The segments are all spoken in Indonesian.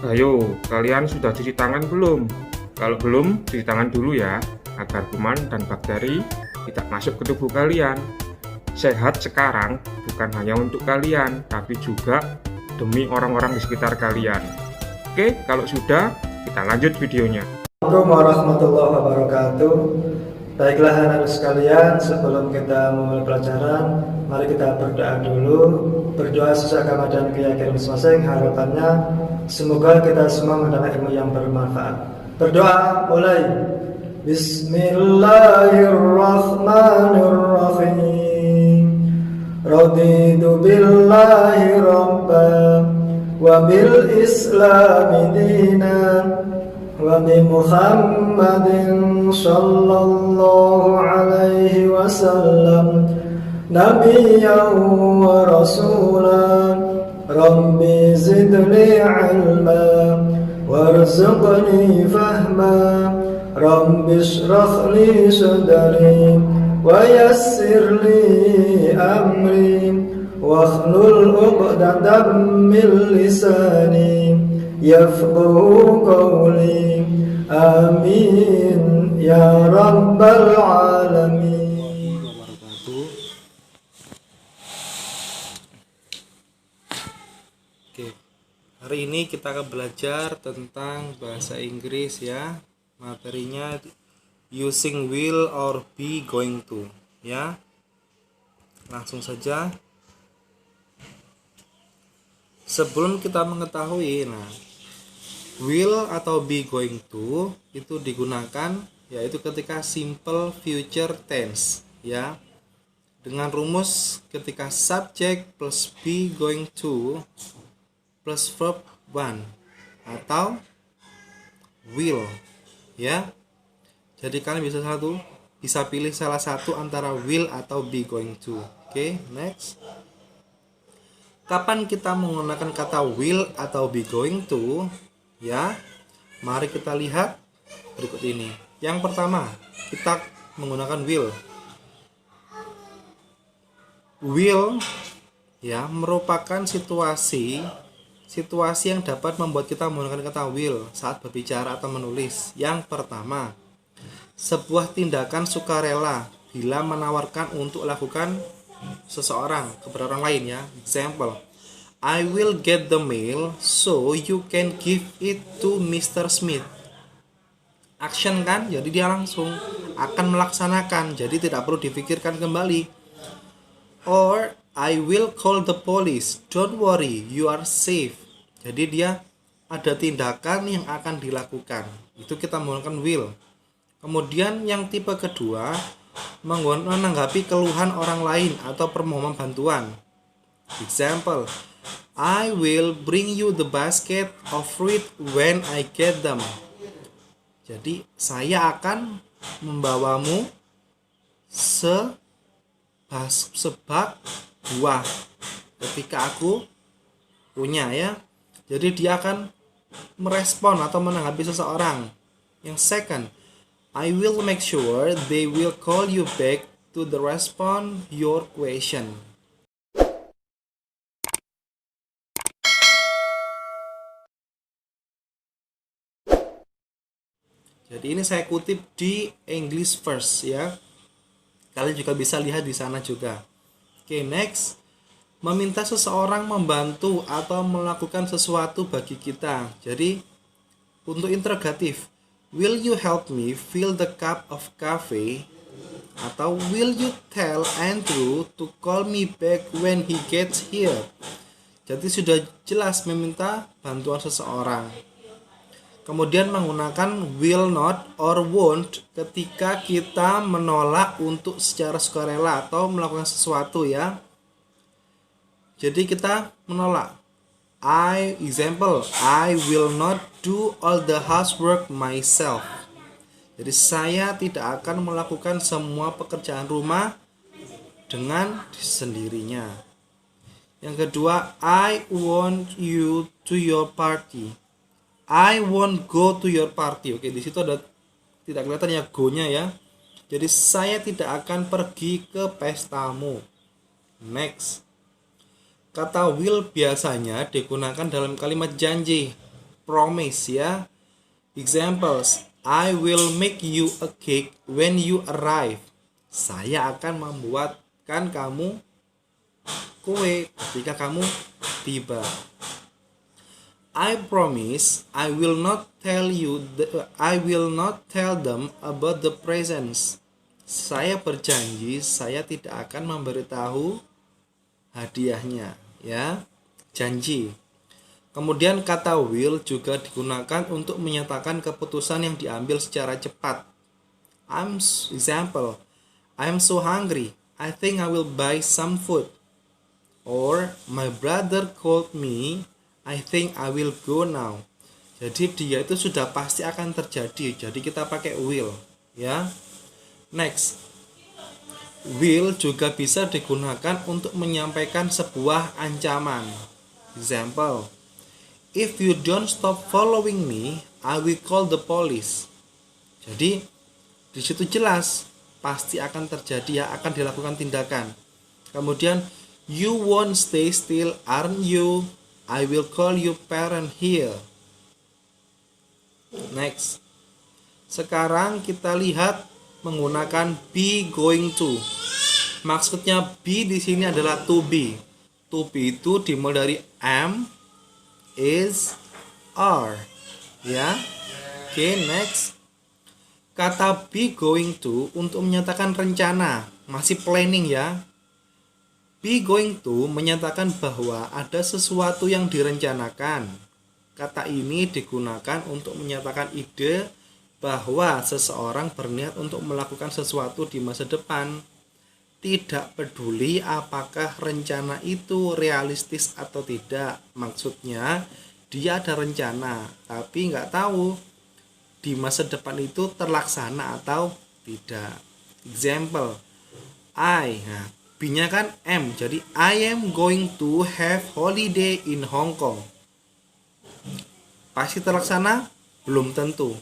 Ayo, kalian sudah cuci tangan belum? Kalau belum, cuci tangan dulu ya, agar kuman dan bakteri tidak masuk ke tubuh kalian. Sehat sekarang bukan hanya untuk kalian, tapi juga demi orang-orang di sekitar kalian. Oke, kalau sudah, kita lanjut videonya. Assalamualaikum warahmatullahi wabarakatuh. Baiklah anak-anak sekalian, sebelum kita memulai pelajaran, mari kita berdoa dulu. Berdoa sesuai agama dan keyakinan masing-masing. Harapannya semoga kita semua mendapat ilmu yang bermanfaat. Berdoa mulai. Bismillahirrahmanirrahim. Raditu billahi rabban wa bil islami dinan wa bi Muhammadin sallallahu alaihi wasallam nabiyyan wa rasulan. Rabbi zidni ilma warzuqni fahma. Rabbi shrah li sadri wa yassir li amri wakhlul 'uqdatam min lisani yafqahu qawli. Amin ya rabbal alamin. Oke, hari ini kita akan belajar tentang bahasa Inggris ya. Materinya using will or be going to ya. Langsung saja. Sebelum kita mengetahui will atau be going to itu digunakan yaitu ketika simple future tense ya. Dengan rumus ketika subject plus be going to plus verb one atau will ya. Jadi kalian bisa pilih salah satu antara will atau be going to. Oke, next. Kapan kita menggunakan kata will atau be going to ya? Mari kita lihat berikut ini. Yang pertama, kita menggunakan will. Will ya merupakan situasi yang dapat membuat kita menggunakan kata will saat berbicara atau menulis. Yang pertama, sebuah tindakan sukarela bila menawarkan untuk lakukan seseorang kepada orang lain ya. Example, I will get the mail so you can give it to Mr. Smith. Action kan, jadi dia langsung akan melaksanakan, jadi tidak perlu difikirkan kembali. Or I will call the police, don't worry, you are safe. Jadi dia ada tindakan yang akan dilakukan. Itu kita menggunakan will. Kemudian yang tipe kedua, menanggapi keluhan orang lain atau permohonan bantuan. Example, I will bring you the basket of fruit when I get them. Jadi saya akan membawamu sebak buah ketika aku punya ya. Jadi dia akan merespon atau menanggapi seseorang. Yang second, I will make sure they will call you back to the respond your question. Jadi ini saya kutip di English First ya. Kalian juga bisa lihat di sana juga. Oke, next. Meminta seseorang membantu atau melakukan sesuatu bagi kita. Jadi untuk interrogatif, will you help me fill the cup of coffee? Atau will you tell Andrew to call me back when he gets here? Jadi sudah jelas meminta bantuan seseorang. Kemudian menggunakan will not or won't ketika kita menolak untuk secara sukarela atau melakukan sesuatu ya. Jadi kita menolak. Example, I will not do all the housework myself. Jadi saya tidak akan melakukan semua pekerjaan rumah dengan sendirinya. Yang kedua, I want you to your party. I won't go to your party. Oke, di situ ada tidak kelihatan ya go-nya ya. Jadi saya tidak akan pergi ke pestamu. Next. Kata will biasanya digunakan dalam kalimat janji. promise ya. Examples, I will make you a cake when you arrive. Saya akan membuatkan kamu kue ketika kamu tiba. I promise I will not tell them about the presents. Saya berjanji saya tidak akan memberitahu hadiahnya, ya. Janji. Kemudian kata will juga digunakan untuk menyatakan keputusan yang diambil secara cepat. Example, I'm so hungry. I think I will buy some food. Or my brother called me. I think I will go now. Jadi dia itu sudah pasti akan terjadi. Jadi kita pakai will, ya. Next. Will juga bisa digunakan untuk menyampaikan sebuah ancaman. Example, if you don't stop following me, I will call the police. Jadi di situ jelas pasti akan terjadi, ya, akan dilakukan tindakan. Kemudian you won't stay still, aren't you? I will call you parent here. Next. Sekarang kita lihat menggunakan be going to. Maksudnya be di sini adalah to be. To be itu dimulai dari am, is, are. Ya. Oke, next. Kata be going to untuk menyatakan rencana, masih planning ya. Be going to menyatakan bahwa ada sesuatu yang direncanakan. Kata ini digunakan untuk menyatakan ide bahwa seseorang berniat untuk melakukan sesuatu di masa depan. Tidak peduli apakah rencana itu realistis atau tidak. Maksudnya dia ada rencana, tapi nggak tahu di masa depan itu terlaksana atau tidak. Example, B-nya kan am, jadi I am going to have holiday in Hong Kong. Pasti terlaksana? Belum tentu.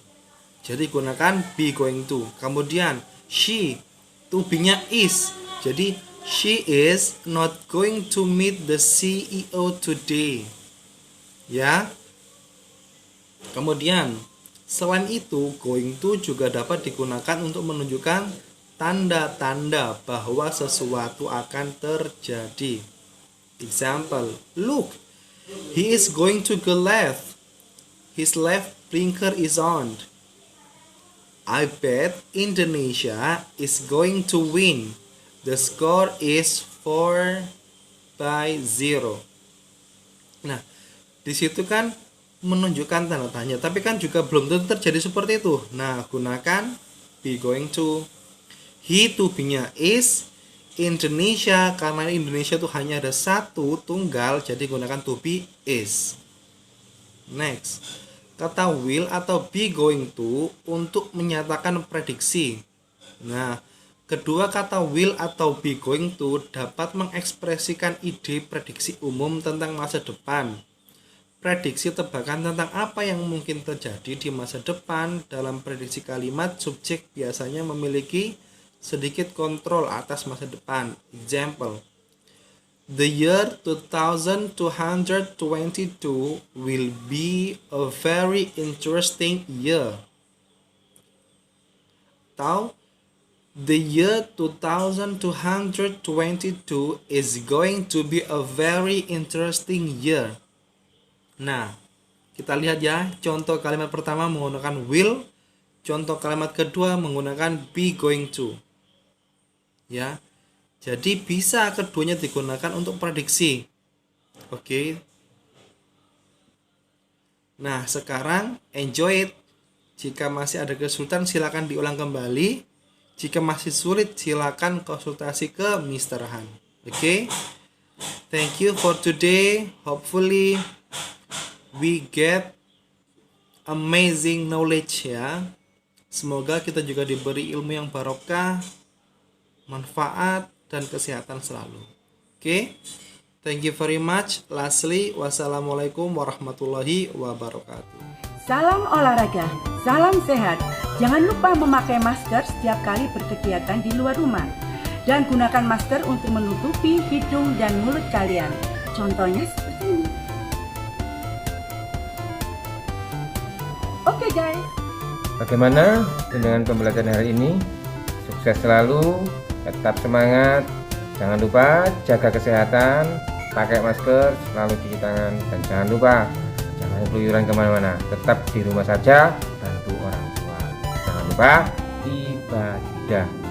Jadi gunakan be going to. Kemudian she, to be-nya is. Jadi she is not going to meet the CEO today. Ya. Kemudian selain itu, going to juga dapat digunakan untuk menunjukkan tanda-tanda bahwa sesuatu akan terjadi. Example, look, he is going to go left. His left blinker is on. I bet Indonesia is going to win. The score is 4-0. Nah, di situ kan menunjukkan tanda tanya, tapi kan juga belum tentu terjadi seperti itu. Nah, gunakan be going to. He, to be-nya is. Indonesia, karena Indonesia itu hanya ada satu tunggal, jadi gunakan to be is. Next, kata will atau be going to untuk menyatakan prediksi. Nah, kedua kata will atau be going to dapat mengekspresikan ide prediksi umum tentang masa depan. Prediksi tebakan tentang apa yang mungkin terjadi di masa depan. Dalam prediksi kalimat, subjek biasanya memiliki sedikit kontrol atas masa depan. Example, the year 2222 will be a very interesting year. Atau the year 2222 is going to be a very interesting year. Nah, kita lihat ya, contoh kalimat pertama menggunakan will, contoh kalimat kedua menggunakan be going to. Ya. Jadi bisa keduanya digunakan untuk prediksi. Oke. Nah, sekarang enjoy it. Jika masih ada kesulitan silakan diulang kembali. Jika masih sulit silakan konsultasi ke Mr. Han. Oke. Thank you for today. Hopefully we get amazing knowledge ya. Semoga kita juga diberi ilmu yang barokah, manfaat dan kesehatan selalu. Oke. Thank you very much. Lastly, wassalamualaikum warahmatullahi wabarakatuh. Salam olahraga, salam sehat. Jangan lupa memakai masker setiap kali berkegiatan di luar rumah. Dan gunakan masker untuk menutupi hidung dan mulut kalian. Contohnya seperti ini. Oke guys. Bagaimana dengan pembelajaran hari ini? Sukses selalu, tetap semangat. Jangan lupa jaga kesehatan, pakai masker, selalu cuci tangan, dan jangan lupa jangan keluyuran kemana-mana. Tetap di rumah saja, bantu orang tua. Jangan lupa ibadah.